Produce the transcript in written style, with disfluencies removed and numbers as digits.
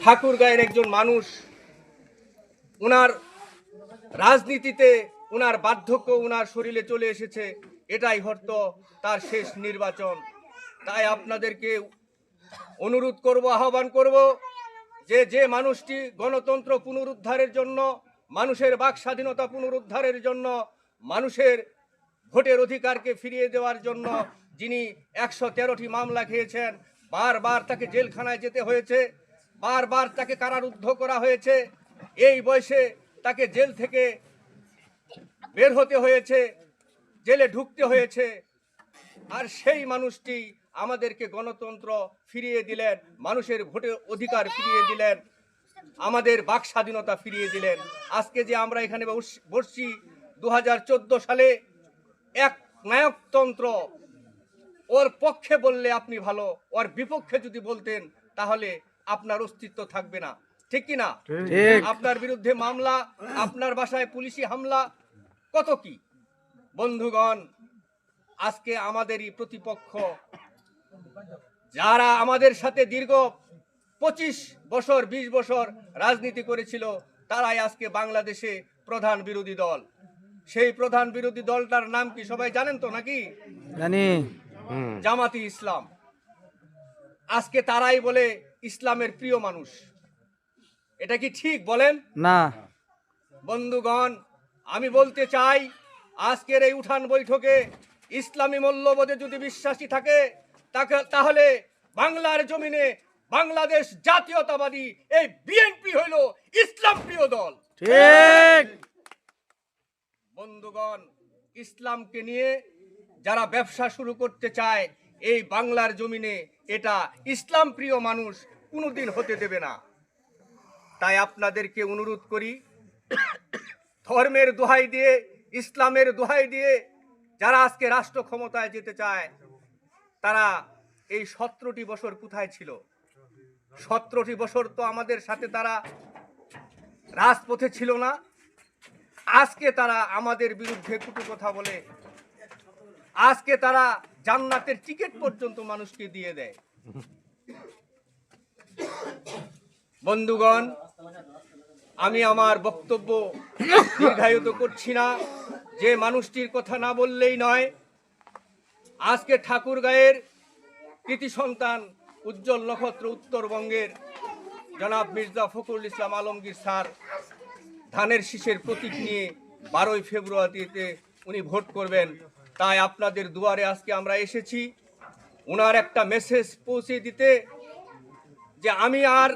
ঠাকুরগাঁয়ের একজন মানুষ, উনার রাজনীতিতে উনার বার্ধক্য উনার শরীরে চলে এসেছে, এটাই হয়তো তার শেষ নির্বাচন। তাই আপনাদেরকে অনুরোধ করব, আহ্বান করব, যে মানুষটি গণতন্ত্র পুনরুদ্ধারের জন্য, মানুষের বাক স্বাধীনতা পুনরুদ্ধারের জন্য, মানুষের ভোটের অধিকারকে ফিরিয়ে দেওয়ার জন্য যিনি 113টি মামলা খেয়েছেন, বারবার তাকে জেলখানায় যেতে হয়েছে, বারবার তাকে কারারুদ্ধ করা হয়েছে, এই বয়সে তাকে জেল থেকে বের হতে হয়েছে, জেলে ঢুকতে হয়েছে, আর সেই মানুষটি আমাদেরকে গণতন্ত্র ফিরিয়ে দিলেন, মানুষের ভোটের অধিকার ফিরিয়ে দিলেন, আমাদের বাক স্বাধীনতা ফিরিয়ে দিলেন। আজকে যে আমরা এখানে বসছি 2014 সালে, এক নায়কতন্ত্র, ওর পক্ষে বললে আপনি ভালো, ওর বিপক্ষে যদি বলতেন তাহলে আপনার অস্তিত্ব থাকবে না, ঠিক কি না? আপনার বিরুদ্ধে মামলা, আপনার বাসায় পুলিশি হামলা, কত কি। বন্ধুগণ, আজকে আমাদেরই প্রতিপক্ষ, যারা আমাদের সাথে দীর্ঘ 25 বছর 20 বছর রাজনীতি করেছিল, তারাই আজকে বাংলাদেশে প্রধান বিরোধী দল। সেই প্রধান বিরোধী দলটার নাম কি সবাই জানেন তো নাকি? জানি। জামাতি ইসলাম। আজকে তারাই বলে ইসলামের প্রিয় মানুষ। এটা কি ঠিক বলেন? না। বন্ধুগণ, আমি বলতে চাই, আজকের এই উঠান বৈঠকে ইসলামী মূল্যবোধে যদি বিশ্বাসী থাকে, তাহলে বাংলার জমিনে বাংলাদেশ জাতীয়তাবাদী এই বিএনপি হইল ইসলাম প্রিয় দল। ঠিক। বন্ধুগণ, ইসলামকে নিয়ে যারা ব্যবসা শুরু করতে চায় এই বাংলার জমিনে, এটা ইসলাম প্রিয় মানুষ কোনোদিন হতে দেবে না। তাই আপনাদেরকে অনুরোধ করি, ধর্মের দোহাই দিয়ে, ইসলামের দোহাই দিয়ে যারা আজকে রাষ্ট্র ক্ষমতায় যেতে চায়, তারা এই 17টি বছর কোথায় ছিল? 17টি বছর তো আমাদের সাথে তারা রাজপথে ছিল না। আজকে তারা আমাদের বিরুদ্ধে কটু কথা বলে, আজকে তারা জান্নাতের টিকিট পর্যন্ত মানুষকে দিয়ে দেয়। বন্ধুগণ, আমি আমার বক্তব্য দীর্ঘায়িত করছি না, যে মানুষটির কথা না বললেই নয়। আজকে ঠাকুরগাঁয়ের কৃতি সন্তান, উজ্জ্বল নক্ষত্র, উত্তরবঙ্গের জনাব মির্জা ফখরুল ইসলাম আলমগীর স্যার ধানের শীষের প্রতীক নিয়ে 12ই ফেব্রুয়ারিতে উনি ভোট করবেন। তাই আপনাদের দুয়ারে আজকে আমরা এসেছি ওনার একটা মেসেজ পৌঁছে দিতে, যে আমি আর